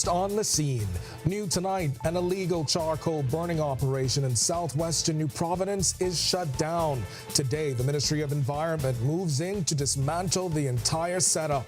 first on the scene. New tonight, an illegal charcoal burning operation in southwestern New Providence is shut down. Today, the Ministry of Environment moves in to dismantle the entire setup.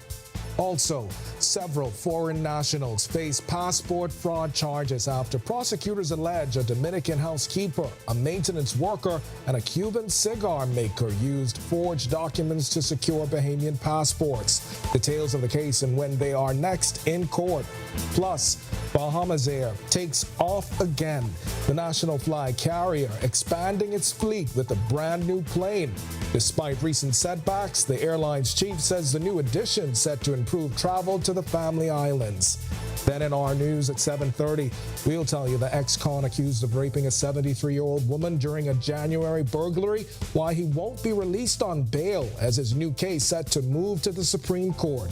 Also, several foreign nationals face passport fraud charges after prosecutors allege a Dominican housekeeper, a maintenance worker, and a Cuban cigar maker used forged documents to secure Bahamian passports. Details of the case and when they are next in court. Plus, Bahamas Air takes off again. The national flag carrier expanding its fleet with a brand new plane. Despite recent setbacks, the airline's chief says the new addition set to improve travel to the Family Islands. Then in our news at 7:30, we'll tell you the ex-con accused of raping a 73-year-old woman during a January burglary, why he won't be released on bail as his new case set to move to the Supreme Court.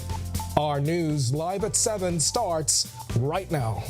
Our news live at 7 starts right now.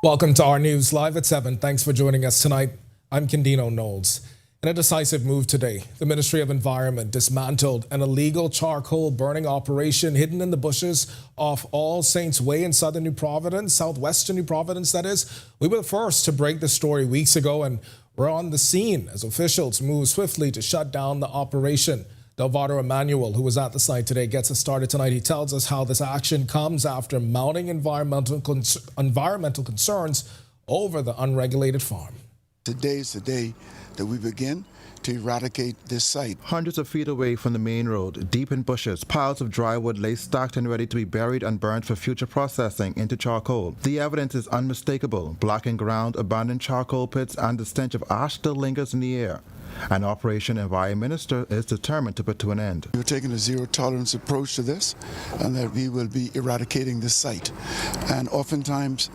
Welcome to our news live at 7. Thanks for joining us tonight. I'm Candino Knowles. In a decisive move today, the Ministry of Environment dismantled an illegal charcoal burning operation hidden in the bushes off All Saints Way in southern New Providence, southwestern New Providence, that is. We were the first to break the story weeks ago, and we're on the scene as officials move swiftly to shut down the operation. Delvado Emmanuel, who was at the site today, gets us started tonight. He tells us how this action comes after mounting environmental concerns over the unregulated farm. Today is the day that we begin to eradicate this site. Hundreds of feet away from the main road, deep in bushes, piles of dry wood lay stacked and ready to be buried and burned for future processing into charcoal. The evidence is unmistakable. Blackened ground, abandoned charcoal pits, and the stench of ash still lingers in the air. An Operation Environment Minister is determined to put to an end. We're taking a zero-tolerance approach to this, and that we will be eradicating this site. And oftentimes,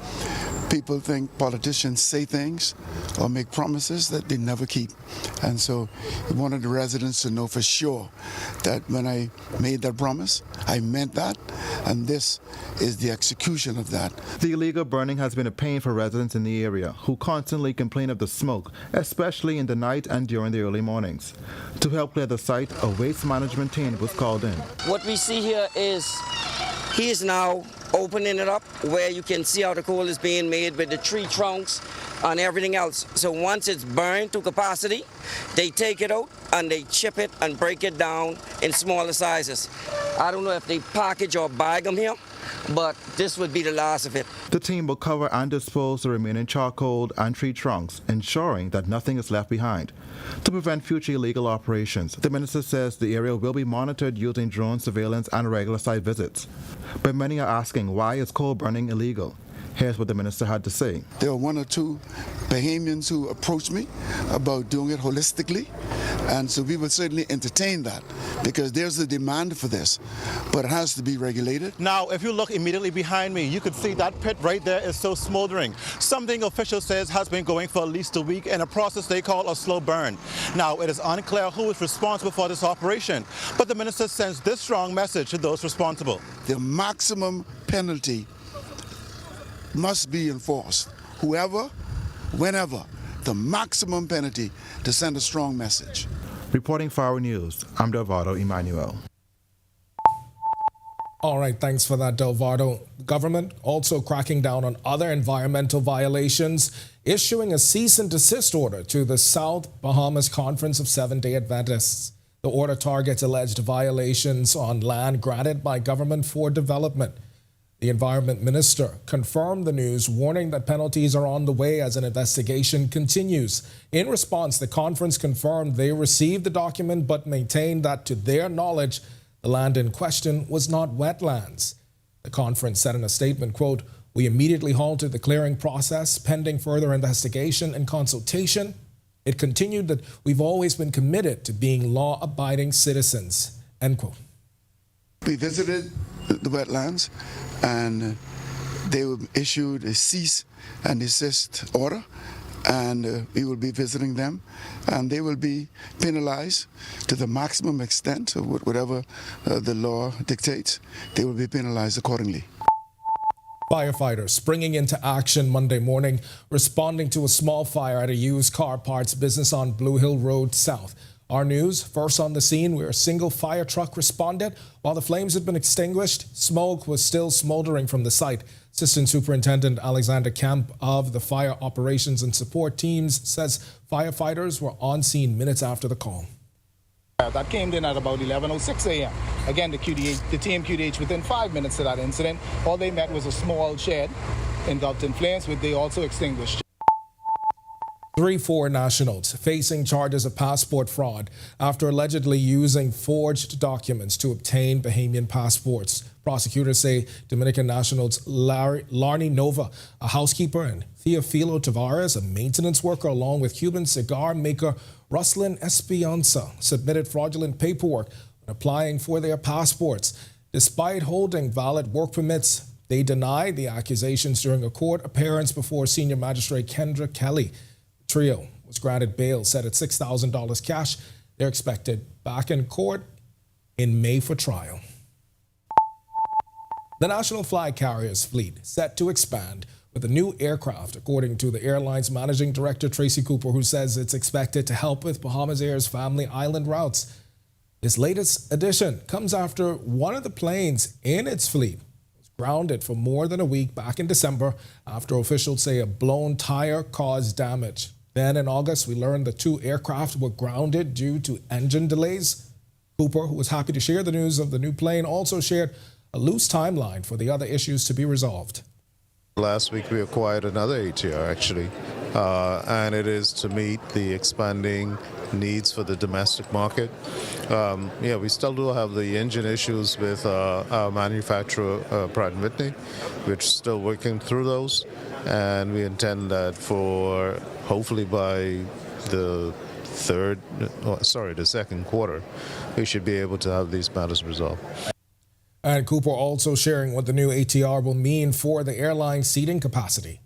people think politicians say things or make promises that they never keep. And so we wanted the residents to know for sure that when I made that promise, I meant that, and this is the execution of that. The illegal burning has been a pain for residents in the area who constantly complain of the smoke, especially in the night and during the early mornings. To help clear the site, a waste management team was called in. What we see here is he is now opening it up where you can see how the coal is being made with the tree trunks and everything else. So once it's burned to capacity, they take it out and they chip it and break it down in smaller sizes. I don't know if they package or bag them here, but this would be the last of it. The team will cover and dispose the remaining charcoal and tree trunks, ensuring that nothing is left behind. To prevent future illegal operations, the minister says the area will be monitored using drone surveillance and regular site visits. But many are asking, why is coal burning illegal? Here's what the minister had to say. There are one or two Bahamians who approached me about doing it holistically, and so we will certainly entertain that because there's a demand for this, but it has to be regulated. Now, if you look immediately behind me, you can see that pit right there is so smoldering. Something official says has been going for at least a week in a process they call a slow burn. Now, it is unclear who is responsible for this operation, but the minister sends this strong message to those responsible. The maximum penalty must be enforced. Whoever, whenever, the maximum penalty to send a strong message. Reporting for our news, I'm Delvado Emmanuel. All right, thanks for that, Delvado. Government also cracking down on other environmental violations, issuing a cease and desist order to the South Bahamas Conference of Seventh-day Adventists. The order targets alleged violations on land granted by government for development. The Environment Minister confirmed the news, warning that penalties are on the way as an investigation continues. In response, the conference confirmed they received the document but maintained that, to their knowledge, the land in question was not wetlands. The conference said in a statement, quote, "We immediately halted the clearing process pending further investigation and consultation." It continued that we've always been committed to being law-abiding citizens, end quote. We visited the wetlands, and they issued a cease and desist order, and we will be visiting them, and they will be penalized to the maximum extent of whatever the law dictates. They will be penalized accordingly. Firefighters springing into action Monday morning, responding to a small fire at a used car parts business on Blue Hill Road South. Our news, first on the scene where a single fire truck responded. While the flames had been extinguished, smoke was still smoldering from the site. Assistant Superintendent Alexander Kemp of the Fire Operations and Support Teams says firefighters were on scene minutes after the call. That came in at about 11:06 a.m. Again, the team QDH within 5 minutes of that incident, all they met was a small shed engulfed in flames, which they also extinguished. 3 foreign nationals facing charges of passport fraud after allegedly using forged documents to obtain Bahamian passports. Prosecutors say Dominican nationals Larny Nova, a housekeeper, and Teofilo Tavares, a maintenance worker, along with Cuban cigar maker Ruslin Espionza, submitted fraudulent paperwork when applying for their passports. Despite holding valid work permits, they denied the accusations during a court appearance before Senior Magistrate Kendra Kelly. The trio was granted bail set at $6,000 cash. They're expected back in court in May for trial. The National Flag Carriers fleet set to expand with a new aircraft, according to the airline's managing director, Tracy Cooper, who says it's expected to help with Bahamas Air's family island routes. This latest addition comes after one of the planes in its fleet was grounded for more than a week back in December after officials say a blown tire caused damage. Then in August, we learned the 2 aircraft were grounded due to engine delays. Cooper, who was happy to share the news of the new plane, also shared a loose timeline for the other issues to be resolved. Last week we acquired another ATR actually, and it is to meet the expanding needs for the domestic market. We still do have the engine issues with our manufacturer, Pratt & Whitney. We're still working through those, and we intend that for hopefully by the second quarter, we should be able to have these matters resolved. And Cooper also sharing what the new ATR will mean for the airline's seating capacity.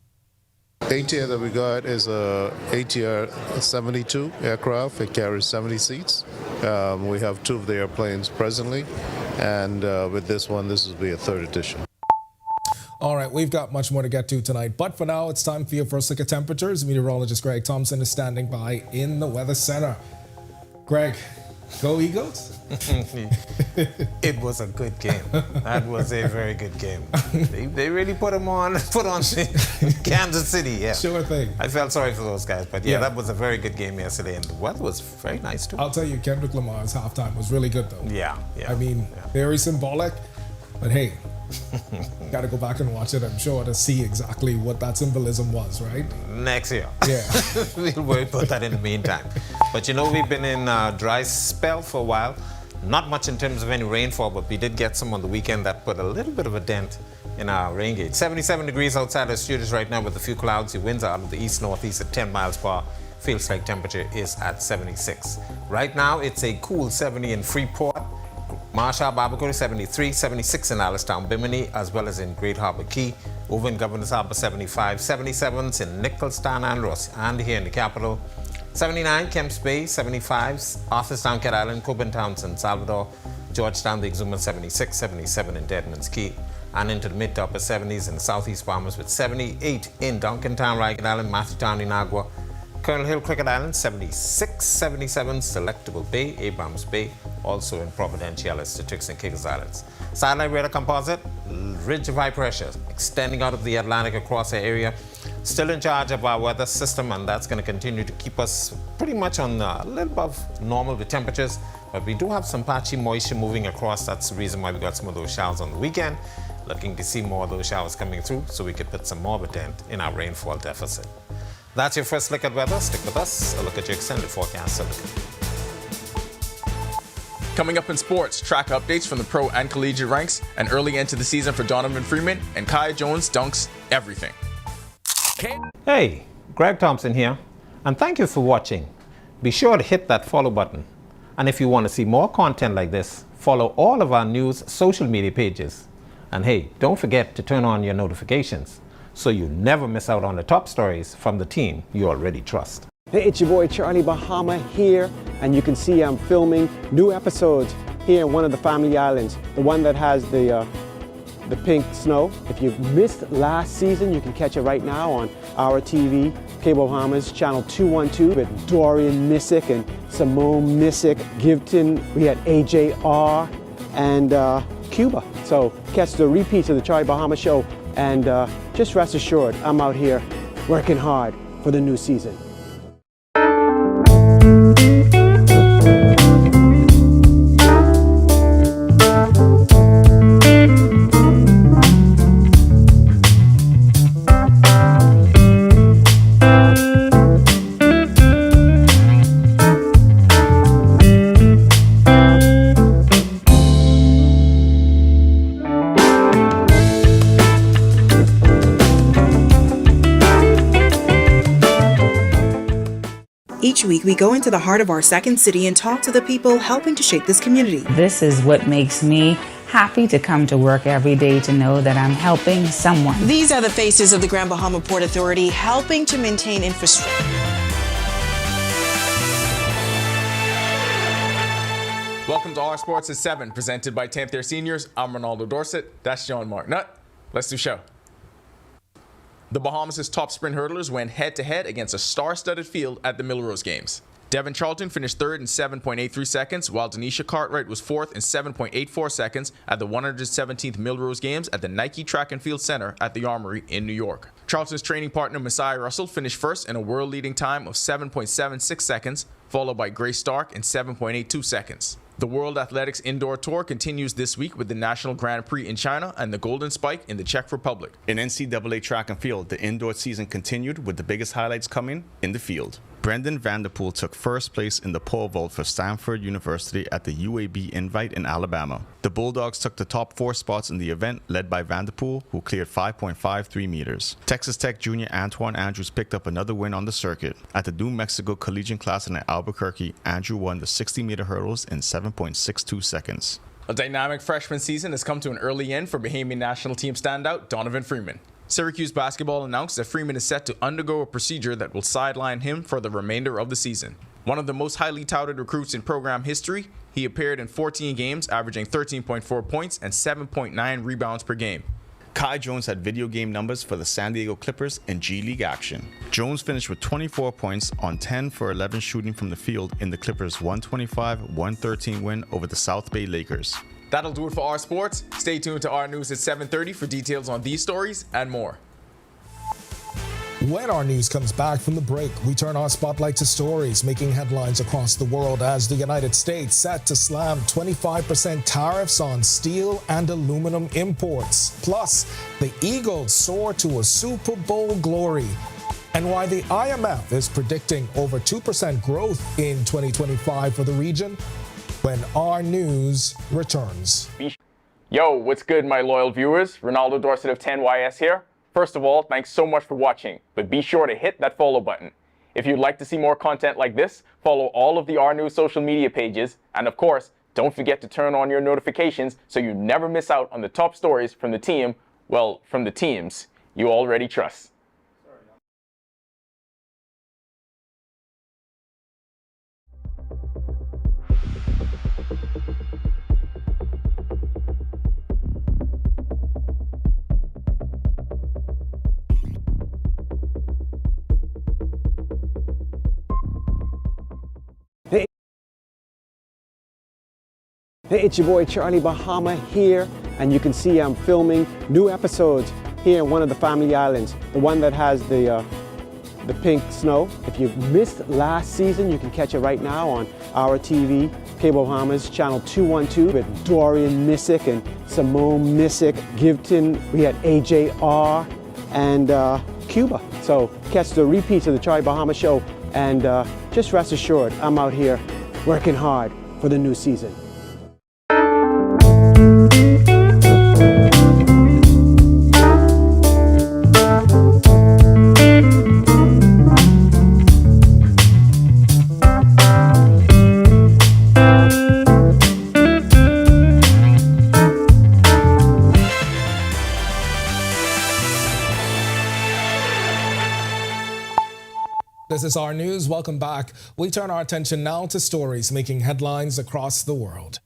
ATR that we got is a ATR 72 aircraft. It carries 70 seats. We have 2 of the airplanes presently, and with this one, this will be a 3rd edition. All right, we've got much more to get to tonight, but for now, it's time for your first look at temperatures. Meteorologist Greg Thompson is standing by in the Weather Center. Greg, go Eagles? It was a good game. That was a very good game. They really put on Kansas City. Yeah, sure thing. I felt sorry for those guys, but yeah, that was a very good game yesterday, and the weather was very nice too. I'll tell you, Kendrick Lamar's halftime was really good though. Yeah. I mean, very symbolic, but hey, got to go back and watch it, I'm sure, to see exactly what that symbolism was, right? Next year. Yeah. We'll put that in the meantime. But you know, we've been in a dry spell for a while. Not much in terms of any rainfall, but we did get some on the weekend that put a little bit of a dent in our rain gauge. 77 degrees outside the studios right now with a few clouds. The winds are out of the east-northeast at 10 miles per hour. Feels like temperature is at 76. Right now, it's a cool 70 in Freeport, Marshall, Barbacoa, 73, 76 in Allenstown, Bimini, as well as in Great Harbor Key. Over in Governor's Harbor, 75, 77s in Nichols, Town, and Ross, and here in the capital. 79, Kemps Bay, 75s, Arthurstown, Cat Island, Coburn Town, San Salvador, Georgetown, the Exuberant, 76, 77 in Deadman's Key, and into the mid to upper 70s in the southeast Bahamas with 78 in Duncantown, Ragged Island, Matthewtown, Inagua, Colonel Hill, Cricket Island, 76, 77, Selectable Bay, Abrams Bay, also in Providenciales, the Turks and Caicos Islands. Satellite radar composite, ridge of high pressure extending out of the Atlantic across the area. Still in charge of our weather system, and that's going to continue to keep us pretty much on a little above normal with temperatures. But we do have some patchy moisture moving across. That's the reason why we got some of those showers on the weekend. Looking to see more of those showers coming through so we could put some more of a dent in our rainfall deficit. That's your first look at weather. Stick with us. A look at your extended forecast. Coming up in sports, track updates from the pro and collegiate ranks, and early into the season for Donovan Freeman, and Kaya Jones dunks everything. Hey, Greg Thompson here, and thank you for watching. Be sure to hit that follow button. And if you want to see more content like this, follow all of our news social media pages. And hey, don't forget to turn on your notifications so you never miss out on the top stories from the team you already trust. Hey, it's your boy Charlie Bahama here, and you can see I'm filming new episodes here in one of the family islands, the one that has the the pink snow. If you missed last season, you can catch it right now on our TV, Cable Bahamas, channel 212 with Dorian Missick and Simone Missick, Gibton. We had AJR and Cuba. So catch the repeats of the Charlie Bahama show, and just rest assured, I'm out here working hard for the new season. Each week, we go into the heart of our second city and talk to the people helping to shape this community. This is what makes me happy to come to work every day, to know that I'm helping someone. These are the faces of the Grand Bahama Port Authority helping to maintain infrastructure. Welcome to Our Sports at 7, presented by 10th Year Seniors. I'm Ronaldo Dorset. That's John Marknut. Let's do show. The Bahamas' top sprint hurdlers went head-to-head against a star-studded field at the Millrose Games. Devin Charlton finished third in 7.83 seconds, while Denisha Cartwright was fourth in 7.84 seconds at the 117th Millrose Games at the Nike Track and Field Center at the Armory in New York. Charlton's training partner Messiah Russell finished first in a world-leading time of 7.76 seconds, followed by Grace Stark in 7.82 seconds. The World Athletics Indoor Tour continues this week with the National Grand Prix in China and the Golden Spike in the Czech Republic. In NCAA track and field, the indoor season continued with the biggest highlights coming in the field. Brendan Vanderpool took first place in the pole vault for Stanford University at the UAB Invite in Alabama. The Bulldogs took the top 4 spots in the event, led by Vanderpool, who cleared 5.53 meters. Texas Tech junior Antoine Andrews picked up another win on the circuit. At the New Mexico Collegiate Classic in Albuquerque, Andrew won the 60-meter hurdles in 7.62 seconds. A dynamic freshman season has come to an early end for Bahamian national team standout Donovan Freeman. Syracuse basketball announced that Freeman is set to undergo a procedure that will sideline him for the remainder of the season. One of the most highly touted recruits in program history, he appeared in 14 games, averaging 13.4 points and 7.9 rebounds per game. Kai Jones had video game numbers for the San Diego Clippers in G League action. Jones finished with 24 points on 10 for 11 shooting from the field in the Clippers' 125-113 win over the South Bay Lakers. That'll do it for Our Sports. Stay tuned to Our News at 7:30 for details on these stories and more. When our news comes back from the break, we turn our spotlight to stories making headlines across the world as the United States set to slam 25% tariffs on steel and aluminum imports. Plus, the Eagles soar to a Super Bowl glory. And why the IMF is predicting over 2% growth in 2025 for the region when our news returns. Yo, what's good, my loyal viewers? Ronaldo Dorset of 10YS here. First of all, thanks so much for watching, but be sure to hit that follow button. If you'd like to see more content like this, follow all of the R News social media pages, and of course, don't forget to turn on your notifications so you never miss out on the top stories from the team, well, from the teams you already trust. Hey, it's your boy Charlie Bahama here, and you can see I'm filming new episodes here in one of the family islands, the one that has the pink snow. If you missed last season, you can catch it right now on our TV, Cable Bahamas, channel 212 with Dorian Missick and Simone Missick, Gibton. We had AJR and Cuba. So catch the repeats of the Charlie Bahama show, and just rest assured, I'm out here working hard for the new season. This is our news. Welcome back. We turn our attention now to stories making headlines across the world.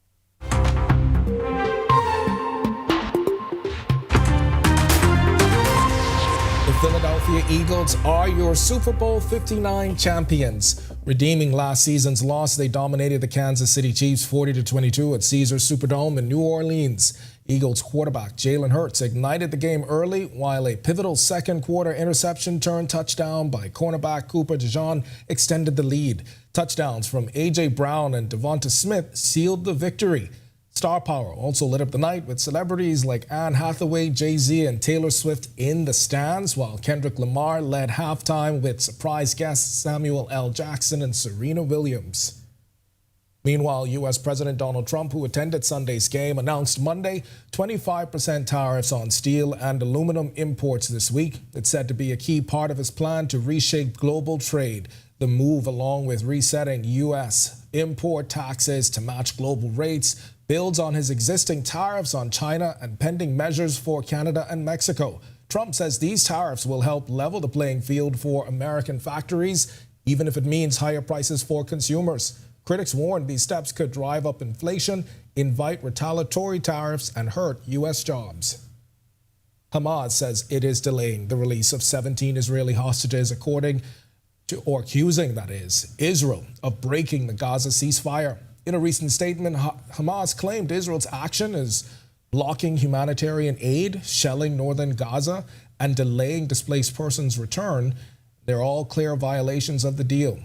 Philadelphia Eagles are your Super Bowl 59 champions. Redeeming last season's loss, they dominated the Kansas City Chiefs 40-22 at Caesars Superdome in New Orleans. Eagles quarterback Jalen Hurts ignited the game early, while a pivotal second quarter interception turned touchdown by cornerback Cooper DeJean extended the lead. Touchdowns from A.J. Brown and Devonta Smith sealed the victory. Star power also lit up the night with celebrities like Anne Hathaway, Jay-Z, and Taylor Swift in the stands, while Kendrick Lamar led halftime with surprise guests Samuel L. Jackson and Serena Williams. Meanwhile, U.S. President Donald Trump, who attended Sunday's game, announced Monday 25% tariffs on steel and aluminum imports this week. It's said to be a key part of his plan to reshape global trade. The move, along with resetting U.S. import taxes to match global rates, builds on his existing tariffs on China and pending measures for Canada and Mexico. Trump says these tariffs will help level the playing field for American factories, even if it means higher prices for consumers. Critics warn these steps could drive up inflation, invite retaliatory tariffs, and hurt U.S. jobs. Hamas says it is delaying the release of 17 Israeli hostages, accusing Israel of breaking the Gaza ceasefire. In a recent statement, Hamas claimed Israel's action is blocking humanitarian aid, shelling northern Gaza, and delaying displaced persons' return. They're all clear violations of the deal.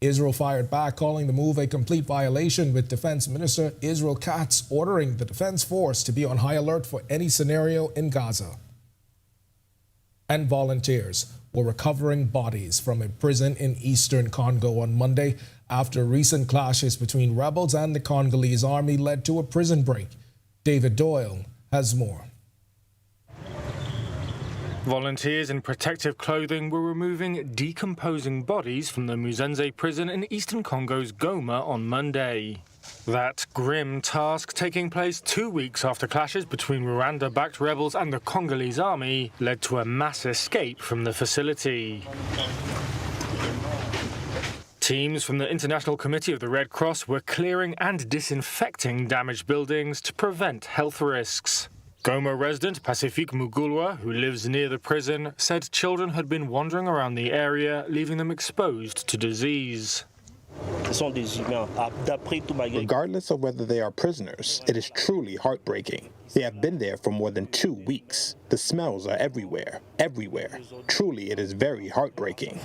Israel fired back, calling the move a complete violation, with Defense Minister Israel Katz ordering the Defense Force to be on high alert for any scenario in Gaza. And volunteers were recovering bodies from a prison in eastern Congo on Monday after recent clashes between rebels and the Congolese army led to a prison break. David Doyle has more. Volunteers in protective clothing were removing decomposing bodies from the Muzenze prison in eastern Congo's Goma on Monday. That grim task, taking place 2 weeks after clashes between Rwanda-backed rebels and the Congolese army, led to a mass escape from the facility. Teams from the International Committee of the Red Cross were clearing and disinfecting damaged buildings to prevent health risks. Goma resident Pacifique Mugulwa, who lives near the prison, said children had been wandering around the area, leaving them exposed to disease. Regardless of whether they are prisoners, it is truly heartbreaking. They have been there for more than 2 weeks. The smells are everywhere, everywhere. Truly, it is very heartbreaking.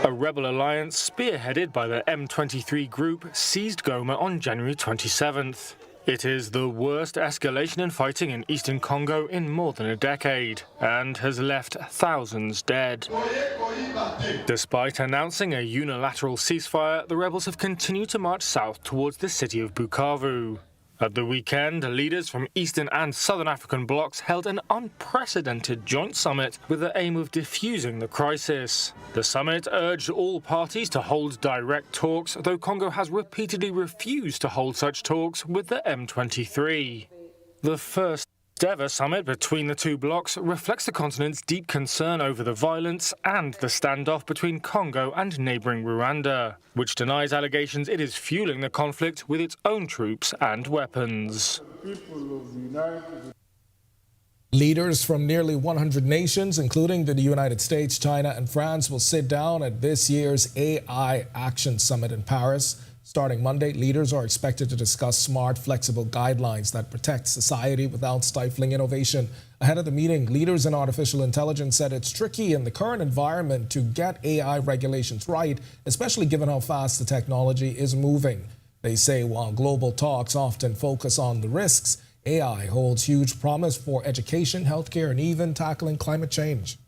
A rebel alliance spearheaded by the M23 group seized Goma on January 27th. It is the worst escalation in fighting in eastern Congo in more than a decade and has left thousands dead. Despite announcing a unilateral ceasefire, the rebels have continued to march south towards the city of Bukavu. At the weekend, leaders from Eastern and Southern African blocs held an unprecedented joint summit with the aim of diffusing the crisis. The summit urged all parties to hold direct talks, though Congo has repeatedly refused to hold such talks with the M23. The first ever summit between the two blocs reflects the continent's deep concern over the violence and the standoff between Congo and neighbouring Rwanda, which denies allegations it is fueling the conflict with its own troops and weapons. Leaders from nearly 100 nations, including the United States, China, and France, will sit down at this year's AI Action Summit in Paris. Starting Monday, leaders are expected to discuss smart, flexible guidelines that protect society without stifling innovation. Ahead of the meeting, leaders in artificial intelligence said it's tricky in the current environment to get AI regulations right, especially given how fast the technology is moving. They say while global talks often focus on the risks, AI holds huge promise for education, healthcare, and even tackling climate change.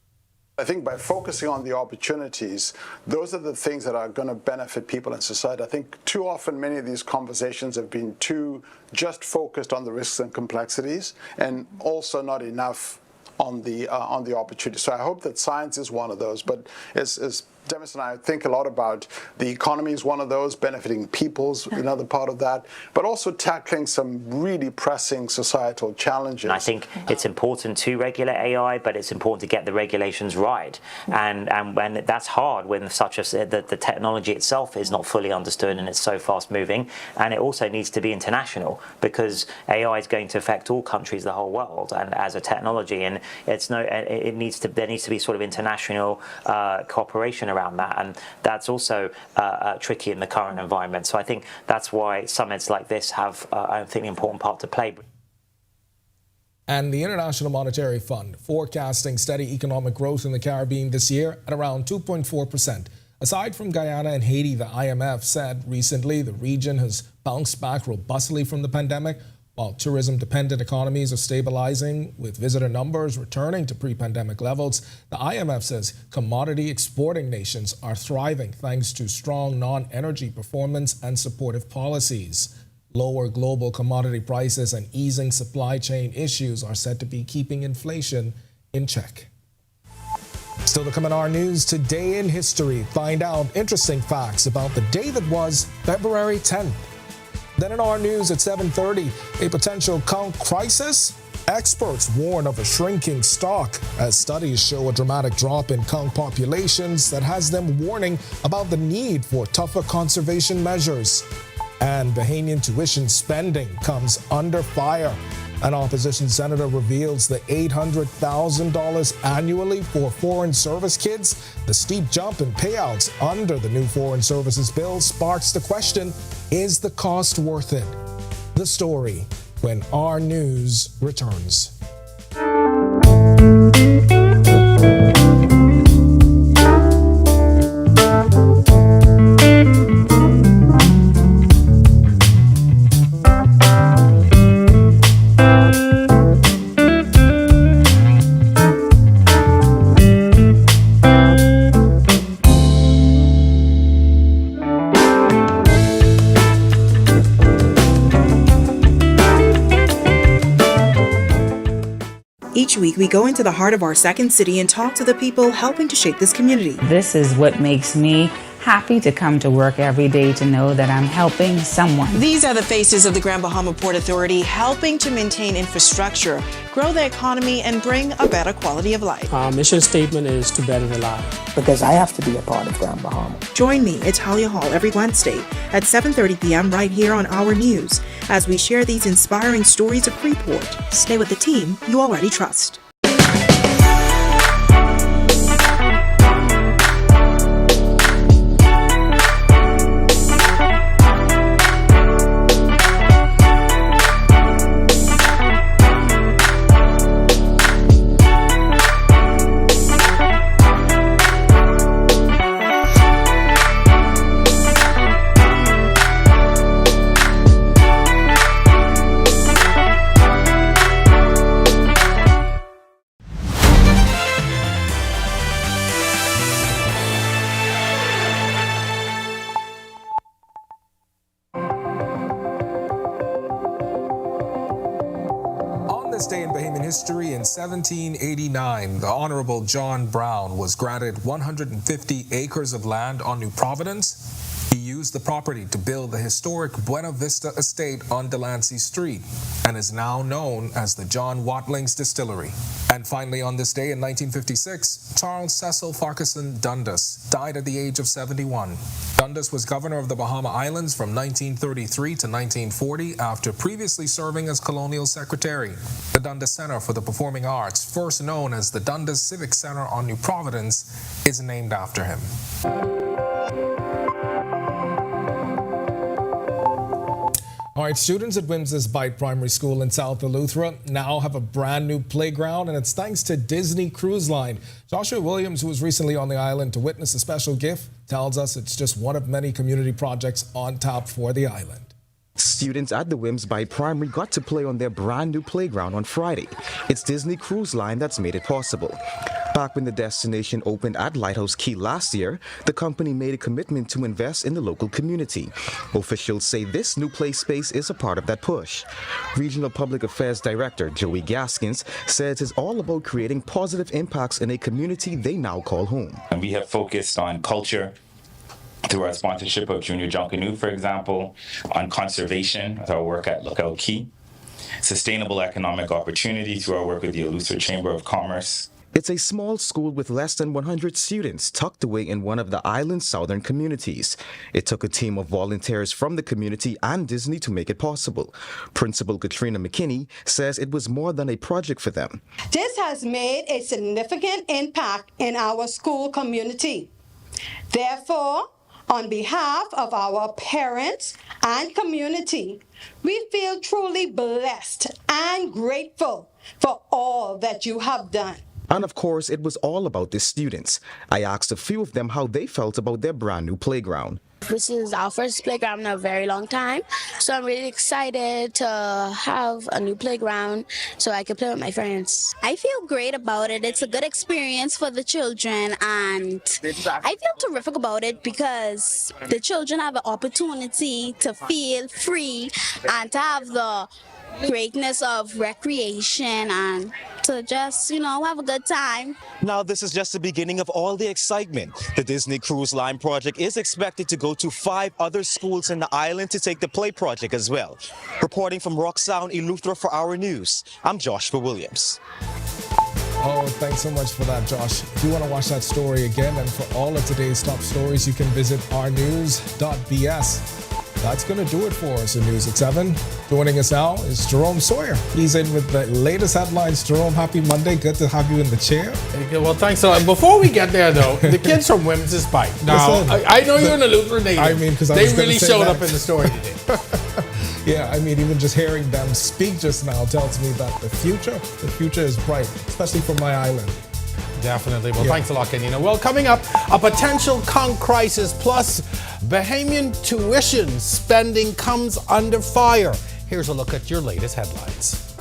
I think by focusing on the opportunities, those are the things that are going to benefit people in society. I think too often many of these conversations have been too just focused on the risks and complexities, and also not enough on the opportunities. So I hope that science is one of those. But as Demis and I think a lot about the economy is one of those, benefiting people's another part of that, but also tackling some really pressing societal challenges. And I think it's important to regulate AI, but it's important to get the regulations right. And when that's hard when the technology itself is not fully understood and it's so fast moving. And it also needs to be international, because AI is going to affect all countries, the whole world, and as a technology. And there needs to be sort of international cooperation around that, and that's also tricky in the current environment. So I think that's why summits like this have, I think, an important part to play. And the International Monetary Fund forecasting steady economic growth in the Caribbean this year at around 2.4%. Aside from Guyana and Haiti, the IMF said recently the region has bounced back robustly from the pandemic, while tourism-dependent economies are stabilizing with visitor numbers returning to pre-pandemic levels. The IMF says commodity exporting nations are thriving thanks to strong non-energy performance and supportive policies. Lower global commodity prices and easing supply chain issues are said to be keeping inflation in check. Still to come in our news, today in history, find out interesting facts about the day that was February 10th. Then in our news at 7:30, a potential Conch crisis? Experts warn of a shrinking stock as studies show a dramatic drop in conch populations that has them warning about the need for tougher conservation measures. And Bahamian tuition spending comes under fire. An opposition senator reveals the $800,000 annually for foreign service kids. The steep jump in payouts under the new foreign services bill sparks the question, is the cost worth it? The story when our news returns. Each week, we go into the heart of our second city and talk to the people helping to shape this community. This is what makes me happy to come to work every day, to know that I'm helping someone. These are the faces of the Grand Bahama Port Authority, helping to maintain infrastructure, grow the economy, and bring a better quality of life. Our mission statement is to better the life. Because I have to be a part of Grand Bahama. Join me at Talia Hall every Wednesday at 7:30 p.m. right here on Our News as we share these inspiring stories of Freeport. Stay with the team you already trust. This day in Bahamian history, in 1789, the Honorable John Brown was granted 150 acres of land on New Providence. He used the property to build the historic Buena Vista Estate on Delancey Street and is now known as the John Watlings Distillery. And finally, on this day in 1956, Charles Cecil Farquharson Dundas died at the age of 71. Dundas was governor of the Bahama Islands from 1933 to 1940 after previously serving as colonial secretary. The Dundas Center for the Performing Arts, first known as the Dundas Civic Center on New Providence, is named after him. All right, students at Wims's Bight Primary School in South Eleuthera now have a brand new playground, and it's thanks to Disney Cruise Line. Joshua Williams, who was recently on the island to witness a special gift, tells us it's just one of many community projects on tap for the island. Students at the Wims's Bight Primary got to play on their brand new playground on Friday. It's Disney Cruise Line that's made it possible. Back when the destination opened at Lighthouse Key last year, the company made a commitment to invest in the local community. Officials say this new play space is a part of that push. Regional Public Affairs Director Joey Gaskins says it's all about creating positive impacts in a community they now call home. And we have focused on culture through our sponsorship of Junior Junkanoo, for example, on conservation with our work at Lookout Key, sustainable economic opportunity through our work with the Eleuthera Chamber of Commerce. It's a small school with less than 100 students tucked away in one of the island's southern communities. It took a team of volunteers from the community and Disney to make it possible. Principal Katrina McKinney says it was more than a project for them. This has made a significant impact in our school community. Therefore, on behalf of our parents and community, we feel truly blessed and grateful for all that you have done. And of course, it was all about the students. I asked a few of them how they felt about their brand new playground. This is our first playground in a very long time, so I'm really excited to have a new playground so I can play with my friends. I feel great about it. It's a good experience for the children, and I feel terrific about it because the children have an opportunity to feel free and to have the greatness of recreation and to just, have a good time. Now, this is just the beginning of all the excitement. The Disney Cruise Line project is expected to go to 5 other schools in the island to take the play project as well. Reporting from Rock Sound, Eleuthera for Our News, I'm Joshua Williams. Oh, thanks so much for that, Josh. If you want to watch that story again and for all of today's top stories, you can visit ournews.bs. That's going to do it for us in News at 7. Joining us now is Jerome Sawyer. He's in with the latest headlines. Jerome, happy Monday. Good to have you in the chair. Okay, well, thanks. So before we get there, though, the kids from Women's is Spike. Now, I know you're an Eleuthera native. I mean, because they really showed up in the story today. Yeah, I mean, even just hearing them speak just now tells me that the future is bright, especially for my island. Definitely. Well, thanks a lot, Kenina. Well, coming up, a potential Conch crisis plus Bahamian tuition spending comes under fire. Here's a look at your latest headlines.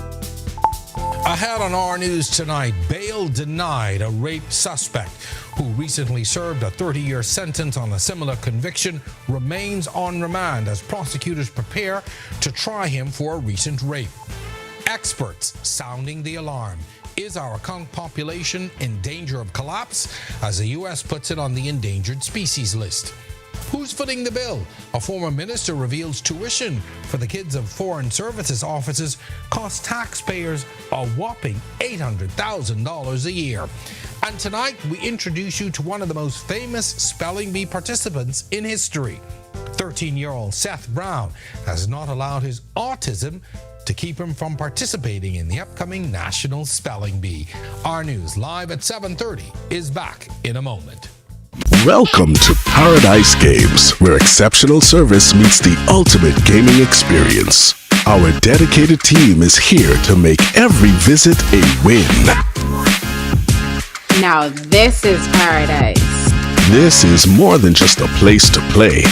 Ahead on our news tonight, bail denied. A rape suspect who recently served a 30-year sentence on a similar conviction remains on remand as prosecutors prepare to try him for a recent rape. Experts sounding the alarm. Is our conch population in danger of collapse as the U.S. puts it on the endangered species list? Who's footing the bill? A former minister reveals tuition for the kids of foreign services officers costs taxpayers a whopping $800,000 a year. And tonight, we introduce you to one of the most famous spelling bee participants in history. 13-year-old Seth Brown has not allowed his autism to keep him from participating in the upcoming National Spelling Bee. Our news live at 7:30 is back in a moment. Welcome to Paradise Games, where exceptional service meets the ultimate gaming experience. Our dedicated team is here to make every visit a win. Now this is paradise. This is more than just a place to play.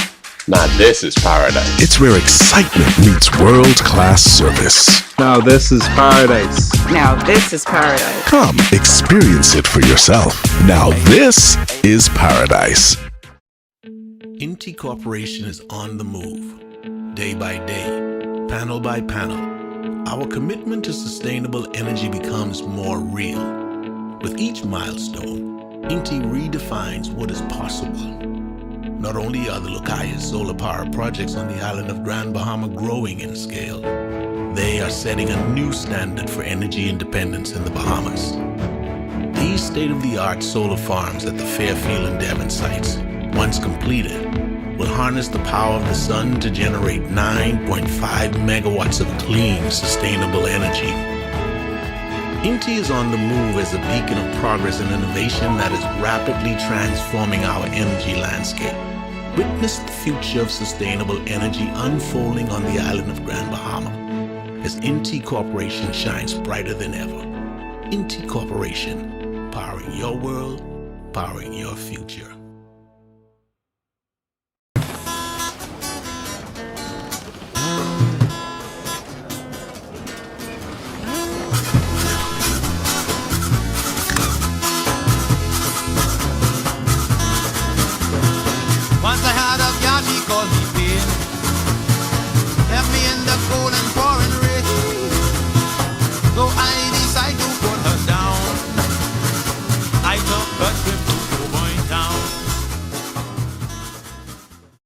Now this is paradise. It's where excitement meets world-class service. Now this is paradise. Now this is paradise. Come, experience it for yourself. Now this is paradise. Inti Corporation is on the move. Day by day, panel by panel, our commitment to sustainable energy becomes more real. With each milestone, Inti redefines what is possible. Not only are the Lucayas solar power projects on the island of Grand Bahama growing in scale, they are setting a new standard for energy independence in the Bahamas. These state-of-the-art solar farms at the Fairfield and Devon sites, once completed, will harness the power of the sun to generate 9.5 megawatts of clean, sustainable energy. Inti is on the move as a beacon of progress and innovation that is rapidly transforming our energy landscape. Witness the future of sustainable energy unfolding on the island of Grand Bahama as Inti Corporation shines brighter than ever. Inti Corporation, powering your world, powering your future.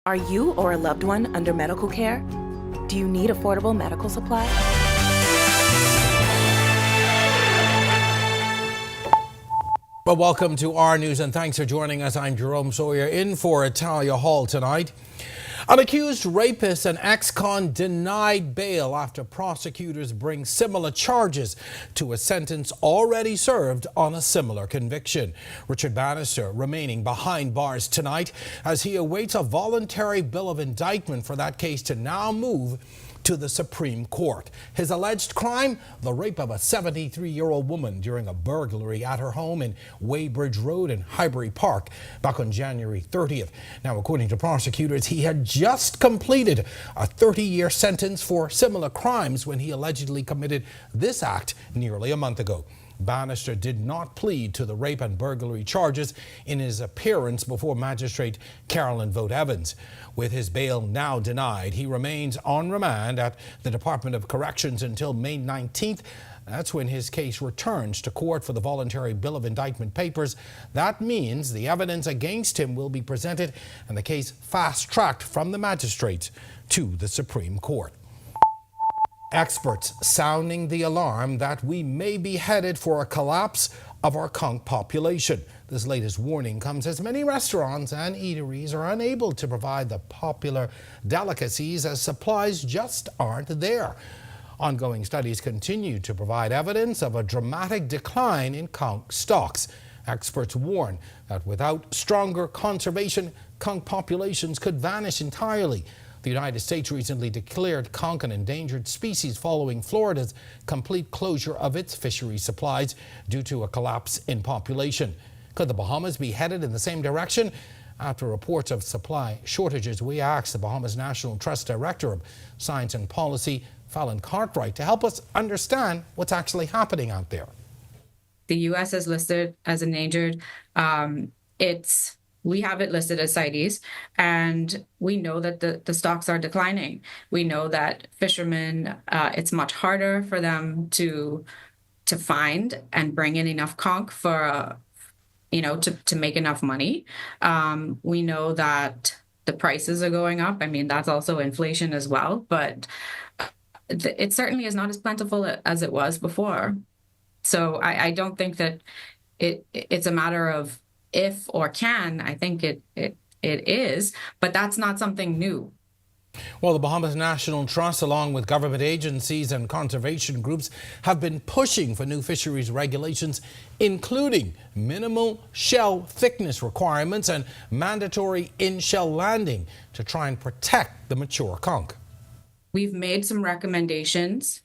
Are you or a loved one under medical care? Do you need affordable medical supplies? Well, welcome to our news and thanks for joining us. I'm Jerome Sawyer in for Italia Hall tonight. An accused rapist and ex-con denied bail after prosecutors bring similar charges to a sentence already served on a similar conviction. Richard Bannister remaining behind bars tonight as he awaits a voluntary bill of indictment for that case to now move to the Supreme Court. His alleged crime, the rape of a 73-year-old woman during a burglary at her home in Weybridge Road in Highbury Park back on January 30th. Now, according to prosecutors, he had just completed a 30-year sentence for similar crimes when he allegedly committed this act nearly a month ago. Bannister did not plead to the rape and burglary charges in his appearance before Magistrate Carolyn Vogt Evans. With his bail now denied, he remains on remand at the Department of Corrections until May 19th. That's when his case returns to court for the voluntary bill of indictment papers. That means the evidence against him will be presented and the case fast-tracked from the magistrates to the Supreme Court. Experts sounding the alarm that we may be headed for a collapse of our conch population. This latest warning comes as many restaurants and eateries are unable to provide the popular delicacies as supplies just aren't there. Ongoing studies continue to provide evidence of a dramatic decline in conch stocks. Experts warn that without stronger conservation, conch populations could vanish entirely. The United States recently declared conch an endangered species following Florida's complete closure of its fishery supplies due to a collapse in population. Could the Bahamas be headed in the same direction? After reports of supply shortages, we asked the Bahamas National Trust Director of Science and Policy, Fallon Cartwright, to help us understand what's actually happening out there. The U.S. is listed as endangered. We have it listed as CITES, and we know that the stocks are declining. We know that fishermen, it's much harder for them to find and bring in enough conch for, to make enough money. We know that the prices are going up. I mean, that's also inflation as well, but it certainly is not as plentiful as it was before. So I don't think that it's a matter of if or can. I think it is, but that's not something new. Well, the Bahamas National Trust, along with government agencies and conservation groups, have been pushing for new fisheries regulations, including minimal shell thickness requirements and mandatory in-shell landing to try and protect the mature conch. We've made some recommendations,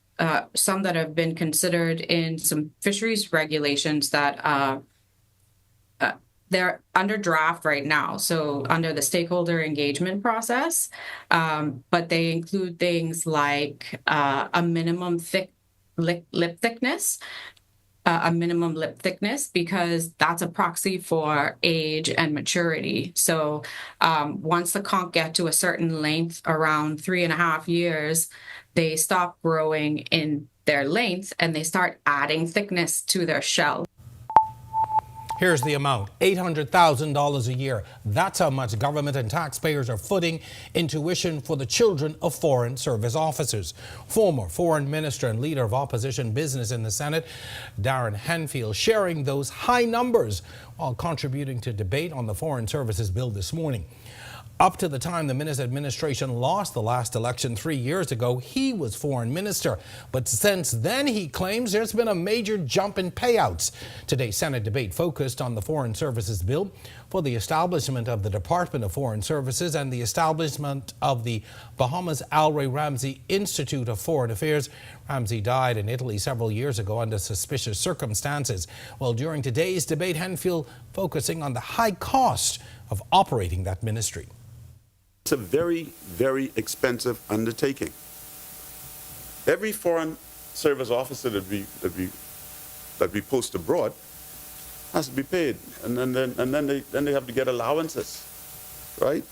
some that have been considered in some fisheries regulations that they're under draft right now, so under the stakeholder engagement process, but they include things like a minimum lip thickness, because that's a proxy for age and maturity. So once the conch get to a certain length, around 3.5 years, they stop growing in their length and they start adding thickness to their shell. Here's the amount, $800,000 a year. That's how much government and taxpayers are footing in tuition for the children of foreign service officers. Former foreign minister and leader of opposition business in the Senate, Darren Henfield, sharing those high numbers while contributing to debate on the Foreign Services Bill this morning. Up to the time the Minnis administration lost the last election 3 years ago, he was foreign minister. But since then, he claims there's been a major jump in payouts. Today's Senate debate focused on the Foreign Services Bill for the establishment of the Department of Foreign Services and the establishment of the Bahamas Al Ray Ramsey Institute of Foreign Affairs. Ramsey died in Italy several years ago under suspicious circumstances. Well, during today's debate, Henfield focusing on the high cost of operating that ministry. It's a very, very expensive undertaking. Every foreign service officer that we post abroad has to be paid, and then they have to get allowances, right?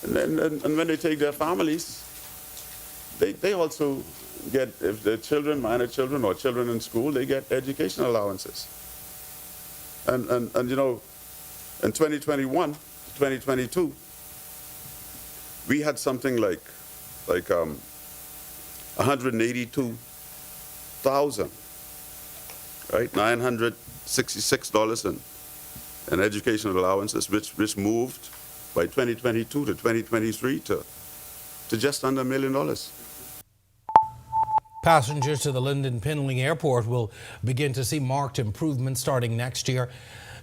And when they take their families, they also get, if their children, minor children or children in school, they get education allowances. And you know, in 2021 to 2022. we had something like 182,000, right? $966 in educational allowances, which moved by 2022 to 2023 to just under $1 million. Passengers to the Lynden Pinley Airport will begin to see marked improvements starting next year.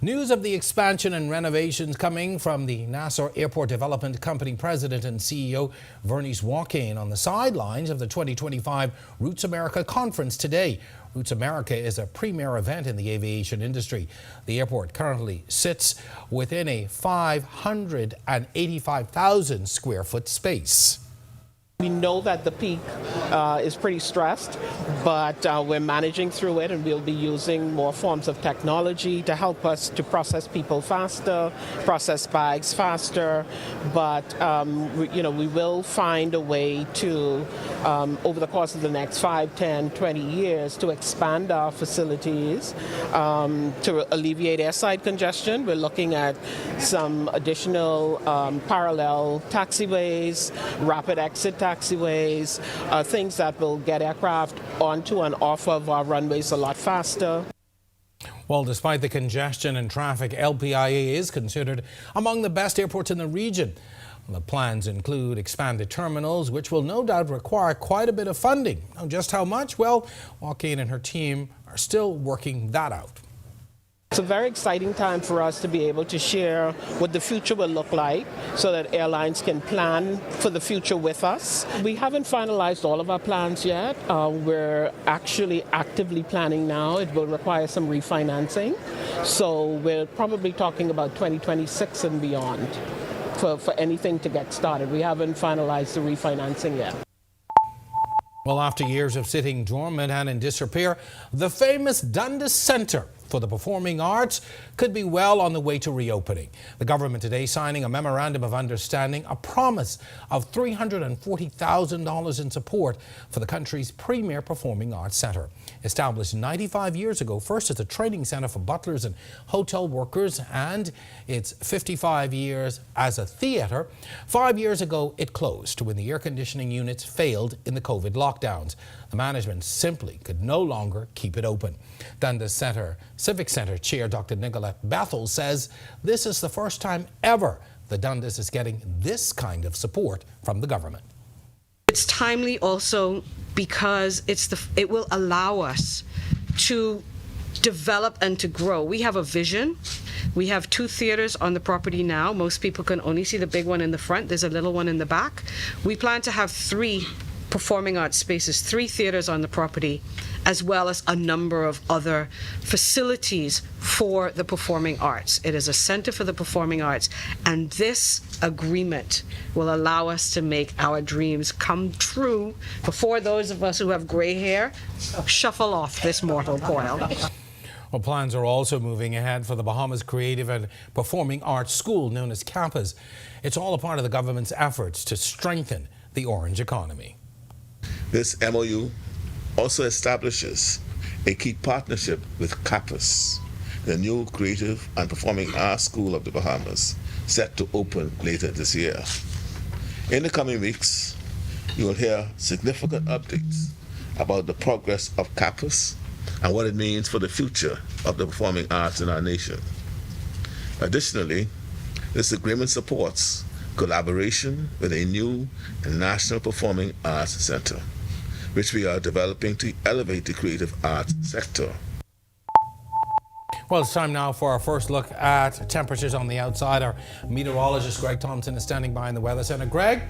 News of the expansion and renovations coming from the Nassau Airport Development Company President and CEO Vernice Joaquin on the sidelines of the 2025 Roots America Conference today. Roots America is a premier event in the aviation industry. The airport currently sits within a 585,000 square foot space. We know that the peak is pretty stressed, but we're managing through it, and we'll be using more forms of technology to help us to process people faster, process bags faster. But we will find a way to, over the course of the next 5, 10, 20 years, to expand our facilities to alleviate airside congestion. We're looking at some additional parallel taxiways, rapid exit taxiways, things that will get aircraft onto and off of our runways a lot faster. Well, despite the congestion and traffic, LPIA is considered among the best airports in the region. The plans include expanded terminals, which will no doubt require quite a bit of funding. Now, just how much? Well, Joaquin and her team are still working that out. It's a very exciting time for us to be able to share what the future will look like so that airlines can plan for the future with us. We haven't finalized all of our plans yet. We're actually actively planning now. It will require some refinancing. So we're probably talking about 2026 and beyond for anything to get started. We haven't finalized the refinancing yet. Well, after years of sitting dormant and in disrepair, the famous Dundas Centre for the Performing Arts could be well on the way to reopening. The government today signing a memorandum of understanding, a promise of $340,000 in support for the country's premier performing arts centre. Established 95 years ago, first as a training centre for butlers and hotel workers, and its 55 years as a theatre. 5 years ago, it closed when the air conditioning units failed in the COVID lockdowns. The management simply could no longer keep it open. Dundas Centre Civic Centre Chair Dr. Nicolette Bethel says this is the first time ever the Dundas is getting this kind of support from the government. It's timely also because it will allow us to develop and to grow. We have a vision. We have 2 theaters on the property now. Most people can only see the big one in the front. There's a little one in the back. We plan to have 3 performing arts spaces, 3 theaters on the property, as well as a number of other facilities for the performing arts. It is a center for the performing arts, and this agreement will allow us to make our dreams come true before those of us who have gray hair shuffle off this mortal coil. Well, plans are also moving ahead for the Bahamas Creative and Performing Arts School, known as Campus. It's all a part of the government's efforts to strengthen the orange economy. This MOU also establishes a key partnership with CAPUS, the new Creative and Performing Arts School of the Bahamas, set to open later this year. In the coming weeks, you will hear significant updates about the progress of CAPUS and what it means for the future of the performing arts in our nation. Additionally, this agreement supports collaboration with a new National Performing Arts Center, which we are developing to elevate the creative arts sector. Well, it's time now for our first look at temperatures on the outside. Our meteorologist Greg Thompson is standing by in the Weather Center. Greg,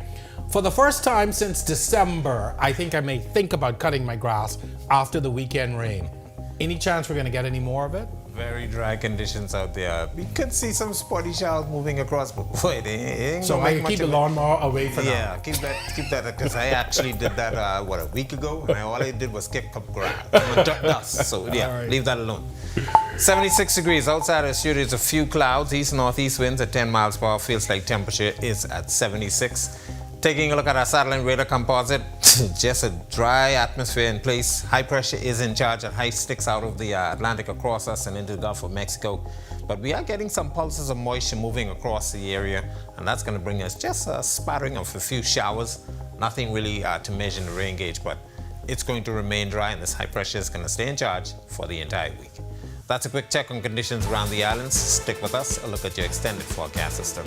for the first time since December, I think I may think about cutting my grass after the weekend rain. Any chance we're going to get any more of it? Very dry conditions out there. We could see some spotty showers moving across, but boy, they ain't so I can keep the lawnmower away for now. Yeah, keep that, because I actually did that, a week ago, and all I did was kick up grass, dust, so yeah, right. Leave that alone. 76 degrees outside our studio. There's a few clouds, east-northeast winds at 10 miles per hour. Feels like temperature is at 76. Taking a look at our satellite radar composite, just a dry atmosphere in place. High pressure is in charge and high sticks out of the Atlantic across us and into the Gulf of Mexico. But we are getting some pulses of moisture moving across the area, and that's going to bring us just a spattering of a few showers. Nothing really to measure in the rain gauge, but it's going to remain dry, and this high pressure is going to stay in charge for the entire week. That's a quick check on conditions around the islands. Stick with us. A look at your extended forecast is still.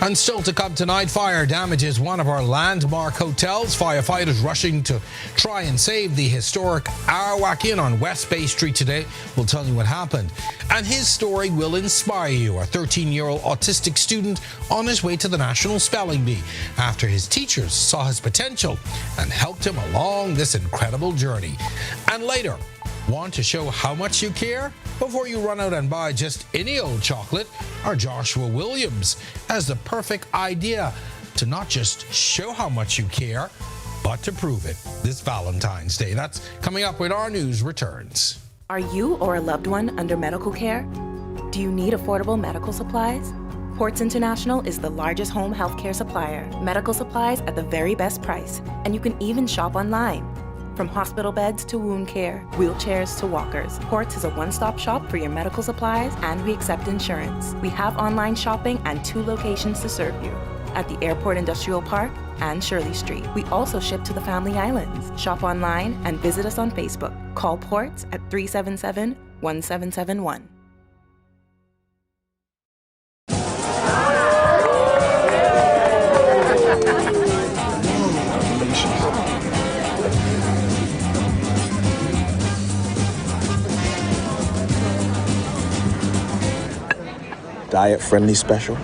And still to come tonight, fire damages one of our landmark hotels. Firefighters rushing to try and save the historic Arawak Inn on West Bay Street today. We'll tell you what happened. And his story will inspire you. A 13-year-old autistic student on his way to the National Spelling Bee after his teachers saw his potential and helped him along this incredible journey. And later, want to show how much you care? Before you run out and buy just any old chocolate, our Joshua Williams has the perfect idea to not just show how much you care, but to prove it this Valentine's Day. That's coming up when our news returns. Are you or a loved one under medical care? Do you need affordable medical supplies? Ports International is the largest home healthcare supplier. Medical supplies at the very best price, and you can even shop online. From hospital beds to wound care, wheelchairs to walkers, Ports is a one-stop shop for your medical supplies, and we accept insurance. We have online shopping and 2 locations to serve you, at the Airport Industrial Park and Shirley Street. We also ship to the Family Islands. Shop online and visit us on Facebook. Call Ports at 377-1771. Diet-friendly special.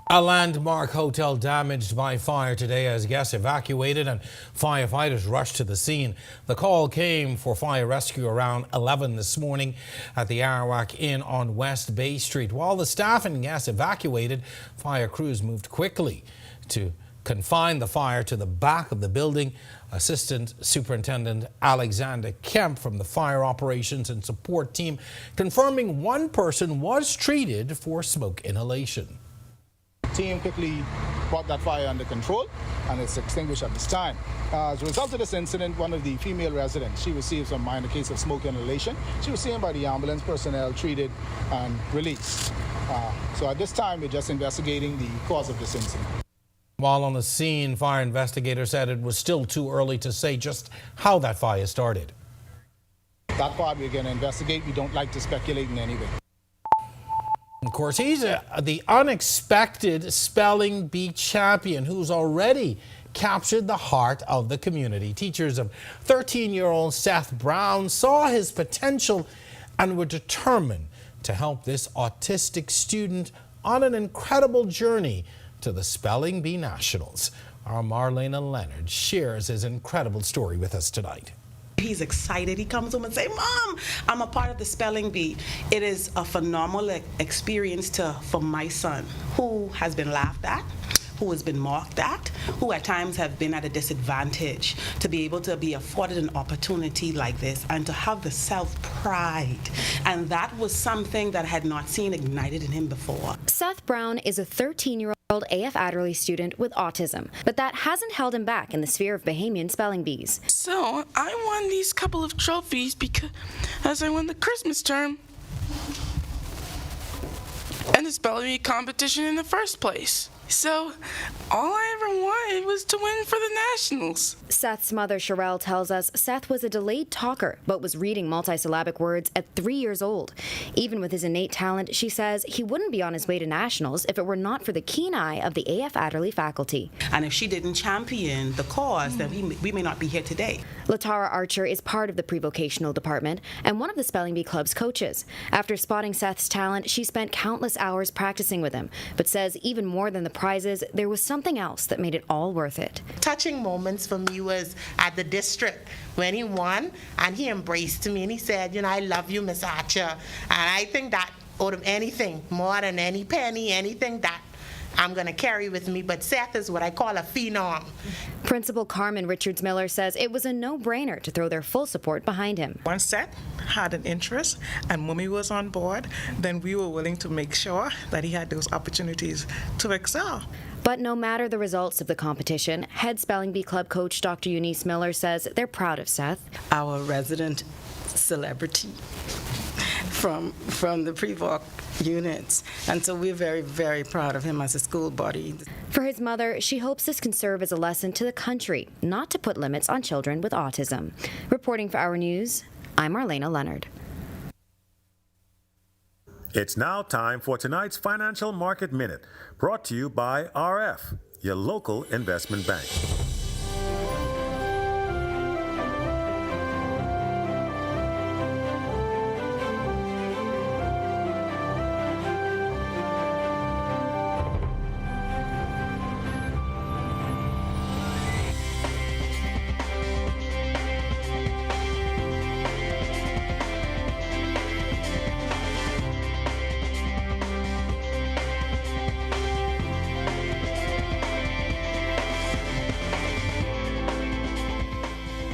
A landmark hotel damaged by fire today as guests evacuated and firefighters rushed to the scene. The call came for fire rescue around 11 this morning at the Arawak Inn on West Bay Street. While the staff and guests evacuated, fire crews moved quickly to confine the fire to the back of the building. Assistant Superintendent Alexander Kemp from the Fire Operations and Support Team confirming one person was treated for smoke inhalation. The team quickly brought that fire under control and it's extinguished at this time. As a result of this incident, one of the female residents, she received some minor case of smoke inhalation. She was seen by the ambulance personnel, treated and released. So at this time, we're just investigating the cause of this incident. While on the scene, fire investigators said it was still too early to say just how that fire started. That part we're going to investigate. We don't like to speculate in any way. Of course, he's the unexpected spelling bee champion who's already captured the heart of the community. Teachers of 13-year-old Seth Brown saw his potential and were determined to help this autistic student on an incredible journey to the Spelling Bee Nationals. Our Marlena Leonard shares his incredible story with us tonight. He's excited. He comes home and says, "Mom, I'm a part of the Spelling Bee." It is a phenomenal experience for my son, who has been laughed at, who has been mocked at, who at times have been at a disadvantage, to be able to be afforded an opportunity like this and to have the self-pride. And that was something that I had not seen ignited in him before. Seth Brown is a 13-year-old AF Adderley student with autism, but that hasn't held him back in the sphere of Bahamian spelling bees. So, I won these couple of trophies because I won the Christmas term and the spelling bee competition in the first place. So, all I ever it was to win for the Nationals. Seth's mother, Sherelle, tells us Seth was a delayed talker, but was reading multisyllabic words at 3 years old. Even with his innate talent, she says he wouldn't be on his way to Nationals if it were not for the keen eye of the A.F. Adderley faculty. And if she didn't champion the cause, then we may not be here today. Latara Archer is part of the pre-vocational department and one of the Spelling Bee Club's coaches. After spotting Seth's talent, she spent countless hours practicing with him, but says even more than the prizes, there was something else that made it all worth it. Touching moments for me was at the district when he won and he embraced me and he said, I love you, Miss Archer. And I think that out of anything, more than any penny, anything that I'm going to carry with me, but Seth is what I call a phenom. Principal Carmen Richards-Miller says it was a no-brainer to throw their full support behind him. Once Seth had an interest and Mummy was on board, then we were willing to make sure that he had those opportunities to excel. But no matter the results of the competition, head Spelling Bee Club coach Dr. Eunice Miller says they're proud of Seth. Our resident celebrity from the pre-voc units, and so we're very, very proud of him as a school body. For his mother, she hopes this can serve as a lesson to the country not to put limits on children with autism. Reporting for Our News, I'm Marlena Leonard. It's now time for tonight's Financial Market Minute, brought to you by RF, your local investment bank.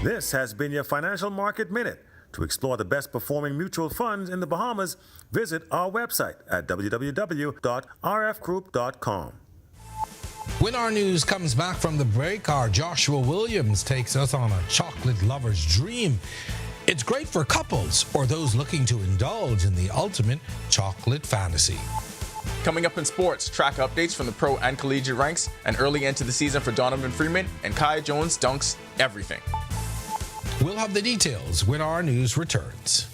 This has been your Financial Market Minute. To explore the best performing mutual funds in the Bahamas, visit our website at www.rfgroup.com. When our news comes back from the break, our Joshua Williams takes us on a chocolate lover's dream. It's great for couples or those looking to indulge in the ultimate chocolate fantasy. Coming up in sports, track updates from the pro and collegiate ranks, and early into the season for Donovan Freeman and Kai Jones dunks everything. We'll have the details when our news returns.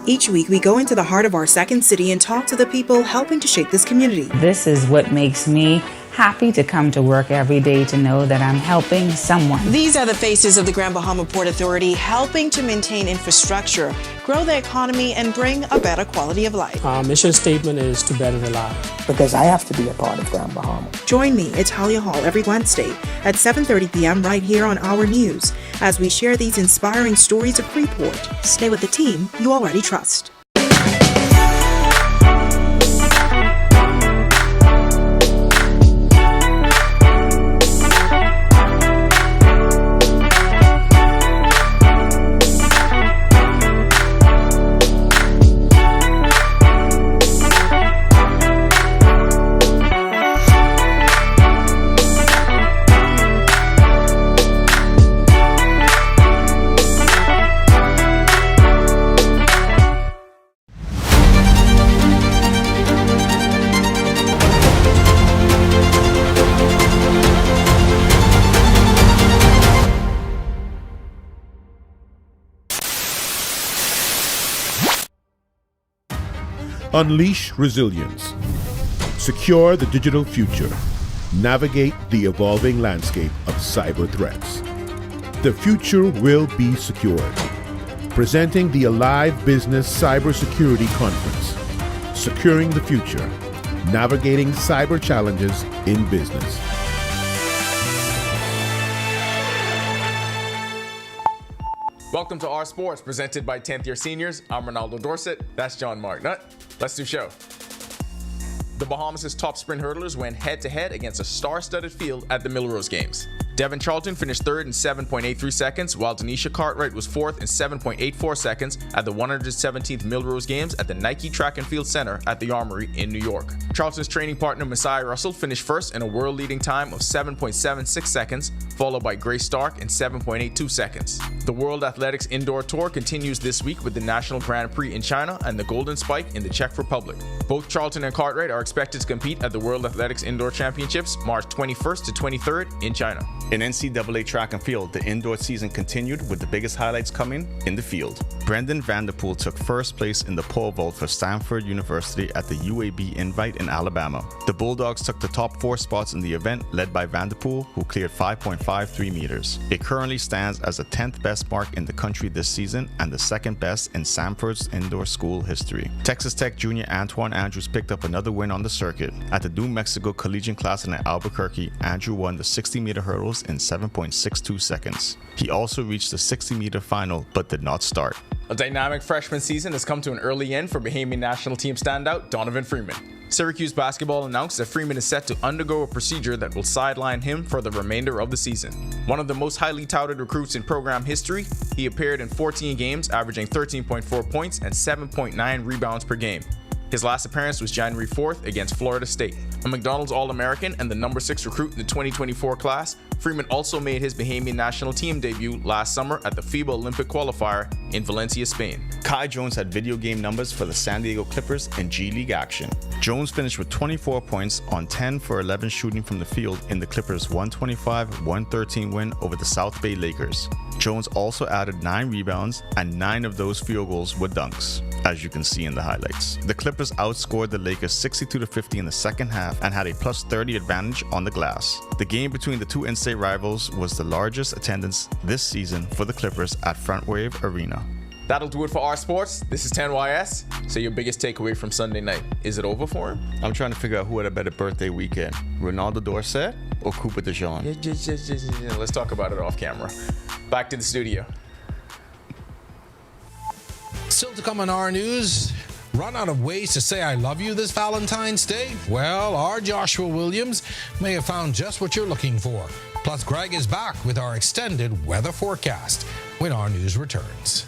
Each week, we go into the heart of our second city and talk to the people helping to shape this community. This is what makes me happy to come to work every day, to know that I'm helping someone. These are the faces of the Grand Bahama Port Authority, helping to maintain infrastructure, grow the economy, and bring a better quality of life. Our mission statement is to better the lives. Because I have to be a part of Grand Bahama. Join me at Talia Hall every Wednesday at 7:30 p.m. right here on Our News as we share these inspiring stories of Freeport. Stay with the team you already trust. Unleash resilience. Secure the digital future. Navigate the evolving landscape of cyber threats. The future will be secured. Presenting the Alive Business Cybersecurity Conference. Securing the future. Navigating cyber challenges in business. Welcome to Our Sports, presented by 10th Year Seniors. I'm Ronaldo Dorset. That's John Marknut. Let's do show. The Bahamas' top sprint hurdlers went head-to-head against a star-studded field at the Millrose Games. Devin Charlton finished third in 7.83 seconds, while Denisha Cartwright was fourth in 7.84 seconds at the 117th Millrose Games at the Nike Track and Field Center at the Armory in New York. Charlton's training partner Messiah Russell finished first in a world-leading time of 7.76 seconds, followed by Grace Stark in 7.82 seconds. The World Athletics Indoor Tour continues this week with the National Grand Prix in China and the Golden Spike in the Czech Republic. Both Charlton and Cartwright are expected to compete at the World Athletics Indoor Championships March 21st to 23rd in China. In NCAA track and field, the indoor season continued with the biggest highlights coming in the field. Brendan Vanderpool took first place in the pole vault for Stanford University at the UAB Invite in Alabama. The Bulldogs took the top 4 spots in the event, led by Vanderpool, who cleared 5.53 meters. It currently stands as the 10th best mark in the country this season and the 2nd best in Samford's indoor school history. Texas Tech junior Antoine Andrews picked up another win on the circuit. At the New Mexico Collegiate Classic in Albuquerque, Andrew won the 60-meter hurdles in 7.62 seconds. He also reached the 60-meter final but did not start. A dynamic freshman season has come to an early end for Bahamian national team standout Donovan Freeman. Syracuse basketball announced that Freeman is set to undergo a procedure that will sideline him for the remainder of the season. One of the most highly touted recruits in program history, he appeared in 14 games, averaging 13.4 points and 7.9 rebounds per game. His last appearance was January 4th against Florida State. A McDonald's All-American and the number 6 recruit in the 2024 class, Freeman also made his Bahamian national team debut last summer at the FIBA Olympic qualifier in Valencia, Spain. Kai Jones had video game numbers for the San Diego Clippers in G League action. Jones finished with 24 points on 10 for 11 shooting from the field in the Clippers' 125-113 win over the South Bay Lakers. Jones also added 9 rebounds, and 9 of those field goals were dunks, as you can see in the highlights. The Clippers outscored the Lakers 62-50 in the second half and had a plus 30 advantage on the glass. The game between the two in-state rivals was the largest attendance this season for the Clippers at Front Wave Arena. That'll do it for our sports. This is 10YS. So your biggest takeaway from Sunday night, is it over for him? I'm trying to figure out who had a better birthday weekend, Ronaldo Dorset or Cooper DeJean? Yeah, let's talk about it off camera. Back to the studio. Still to come on our news. Run out of ways to say I love you this Valentine's Day? Well, our Joshua Williams may have found just what you're looking for. Plus, Greg is back with our extended weather forecast when our news returns.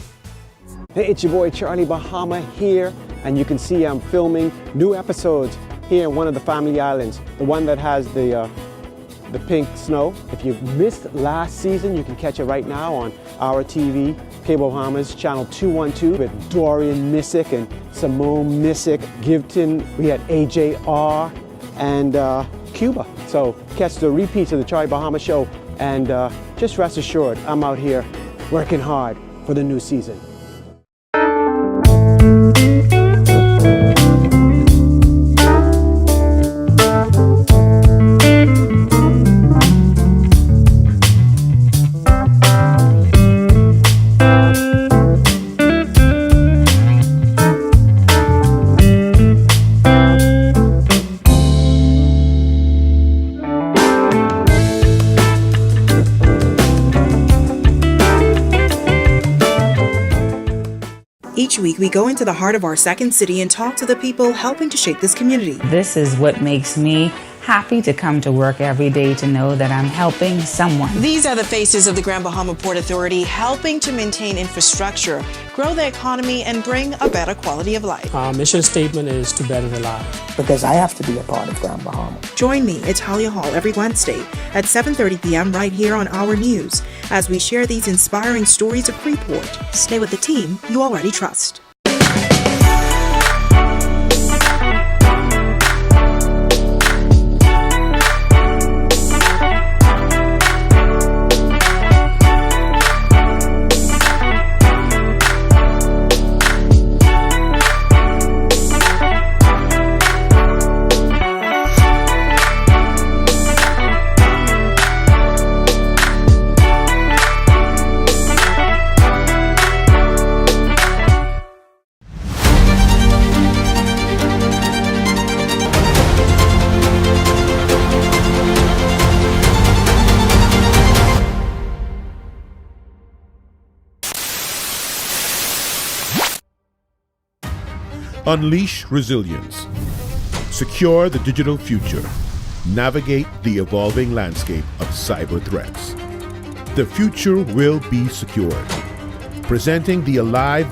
Hey, it's your boy Charlie Bahama here, and you can see I'm filming new episodes here in one of the family islands, the one that has the pink snow. If you missed last season, you can catch it right now on our TV, Cable Bahamas, channel 212, with Dorian Missick and Simone Missick, Gibton. We had AJR and Cuba. So catch the repeats of the Charlie Bahama show, and just rest assured, I'm out here working hard for the new season. Each week, we go into the heart of our second city and talk to the people helping to shape this community. This is what makes me happy to come to work every day, to know that I'm helping someone. These are the faces of the Grand Bahama Port Authority, helping to maintain infrastructure, grow the economy, and bring a better quality of life. Our mission statement is to better the life. Because I have to be a part of Grand Bahama. Join me, Talia Hall, every Wednesday at 7:30 p.m. right here on Our News as we share these inspiring stories of Freeport. Stay with the team you already trust. Unleash resilience. Secure the digital future. Navigate the evolving landscape of cyber threats. The future will be secured. Presenting the Alive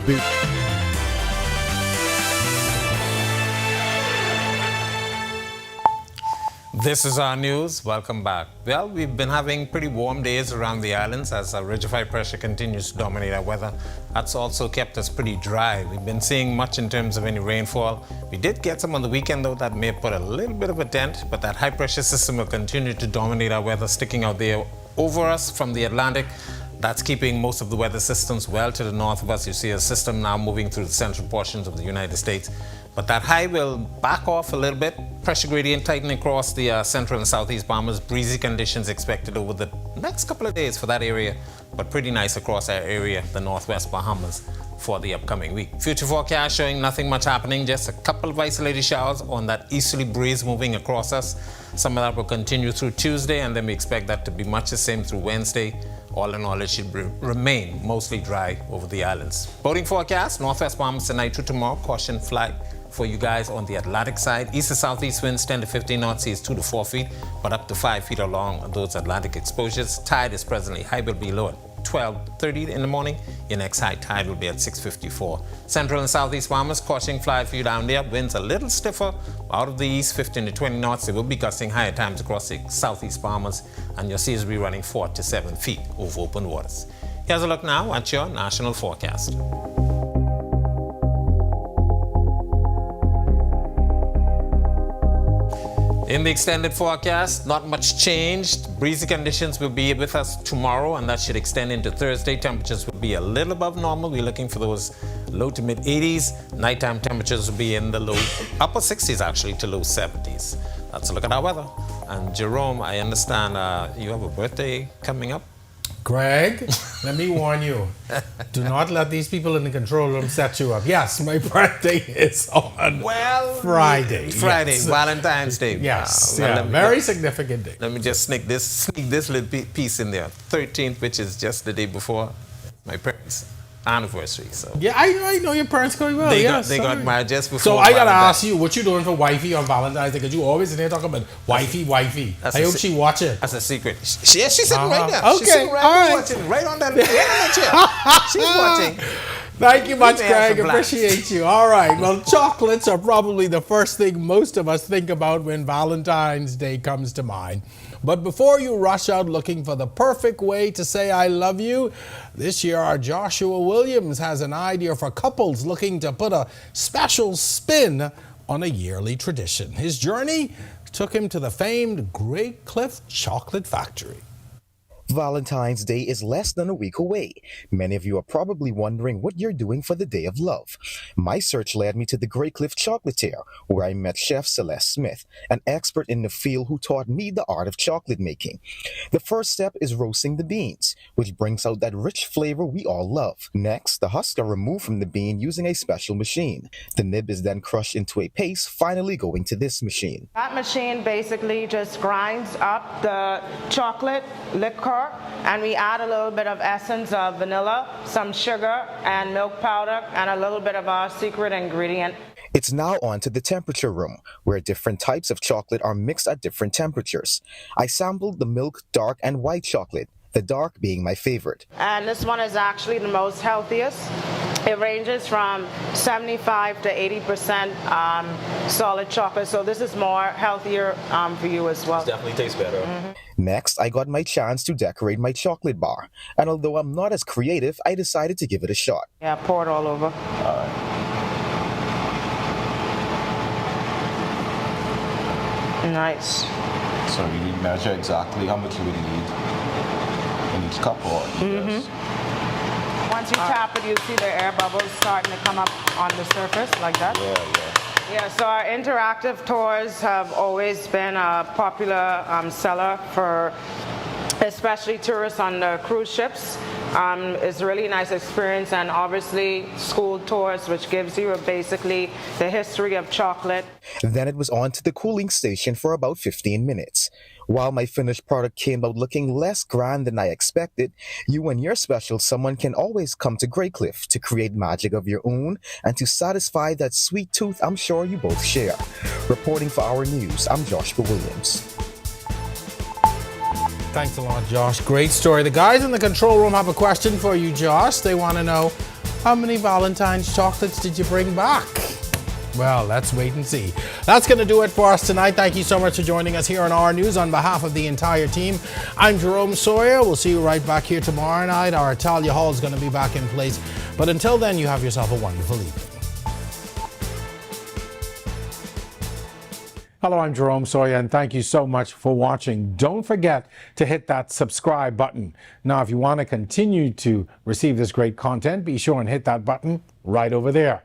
This is our news. Welcome back. Well, we've been having pretty warm days around the islands as our ridge of high pressure continues to dominate our weather. That's also kept us pretty dry. We've been seeing much in terms of any rainfall. We did get some on the weekend, though, that may have put a little bit of a dent, but that high pressure system will continue to dominate our weather, sticking out there over us from the Atlantic. That's keeping most of the weather systems well to the north of us. You see a system now moving through the central portions of the United States. But that high will back off a little bit. Pressure gradient tightening across the central and southeast Bahamas. Breezy conditions expected over the next couple of days for that area, but pretty nice across our area, the northwest Bahamas, for the upcoming week. Future forecast showing nothing much happening, just a couple of isolated showers on that easterly breeze moving across us. Some of that will continue through Tuesday, and then we expect that to be much the same through Wednesday. All in all, it should remain mostly dry over the islands. Boating forecast, northwest Bahamas tonight through tomorrow. Caution flag for you guys on the Atlantic side. East to southeast winds 10 to 15 knots, seas 2 to 4 feet, but up to 5 feet along those Atlantic exposures. Tide is presently high, will be low at 12:30 in the morning. Your next high tide will be at 6:54. Central and southeast Bahamas, caution flag for you down there. Winds a little stiffer out of the east, 15 to 20 knots. They will be gusting higher times across the southeast Bahamas, and your seas will be running 4 to 7 feet over open waters. Here's a look now at your national forecast. In the extended forecast, not much changed. Breezy conditions will be with us tomorrow, and that should extend into Thursday. Temperatures will be a little above normal. We're looking for those low to mid 80s. Nighttime temperatures will be in the upper 60s, actually, to low 70s. That's a look at our weather. And Jerome, I understand you have a birthday coming up. Greg, let me warn you. Do not let these people in the control room set you up. Yes, my birthday is on Friday. Yes. Valentine's Day. Yes, very significant day. Let me just sneak this little piece in there. 13th, which is just the day before my parents' anniversary. So yeah, I know your parents quite well. They got married just before. So I gotta ask you, what you doing for wifey on Valentine's Day? Because you always in there talking about wifey. I hope she watch it. That's a secret. She's sitting right there. Okay, she's sitting right watching, right on that chair. She's watching. Thank you much, Greg. Appreciate you. All right. Well, chocolates are probably the first thing most of us think about when Valentine's Day comes to mind. But before you rush out looking for the perfect way to say I love you, this year our Joshua Williams has an idea for couples looking to put a special spin on a yearly tradition. His journey took him to the famed Graycliff Chocolate Factory. Valentine's Day is less than a week away. Many of you are probably wondering what you're doing for the Day of Love. My search led me to the Graycliff Chocolatier, where I met Chef Celeste Smith, an expert in the field who taught me the art of chocolate making. The first step is roasting the beans, which brings out that rich flavor we all love. Next, the husks are removed from the bean using a special machine. The nib is then crushed into a paste, finally going to this machine. That machine basically just grinds up the chocolate liquor, and we add a little bit of essence of vanilla, some sugar and milk powder, and a little bit of our secret ingredient. It's now on to the temperature room, where different types of chocolate are mixed at different temperatures. I sampled the milk, dark, and white chocolate, the dark being my favorite. And this one is actually the most healthiest. It ranges from 75 to 80% solid chocolate, so this is more healthier for you as well. It definitely tastes better. Mm-hmm. Next, I got my chance to decorate my chocolate bar. And although I'm not as creative, I decided to give it a shot. Yeah, pour it all over. All right. Nice. So you measure exactly how much you would need in each cup, or Once you tap it, you see the air bubbles starting to come up on the surface like that. Yeah, so our interactive tours have always been a popular seller for especially tourists on the cruise ships. It's a really nice experience, and obviously school tours, which gives you basically the history of chocolate. Then it was on to the cooling station for about 15 minutes. While my finished product came out looking less grand than I expected, you and your special someone can always come to Graycliff to create magic of your own and to satisfy that sweet tooth I'm sure you both share. Reporting for Our News, I'm Joshua Williams. Thanks a lot, Josh. Great story. The guys in the control room have a question for you, Josh. They want to know, how many Valentine's chocolates did you bring back? Well, let's wait and see. That's going to do it for us tonight. Thank you so much for joining us here on Our News. On behalf of the entire team, I'm Jerome Sawyer. We'll see you right back here tomorrow night. Our Italia Hall is going to be back in place. But until then, you have yourself a wonderful evening. Hello, I'm Jerome Sawyer, and thank you so much for watching. Don't forget to hit that subscribe button. Now, if you want to continue to receive this great content, be sure and hit that button right over there.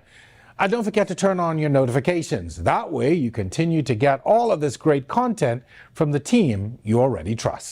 And don't forget to turn on your notifications. That way you continue to get all of this great content from the team you already trust.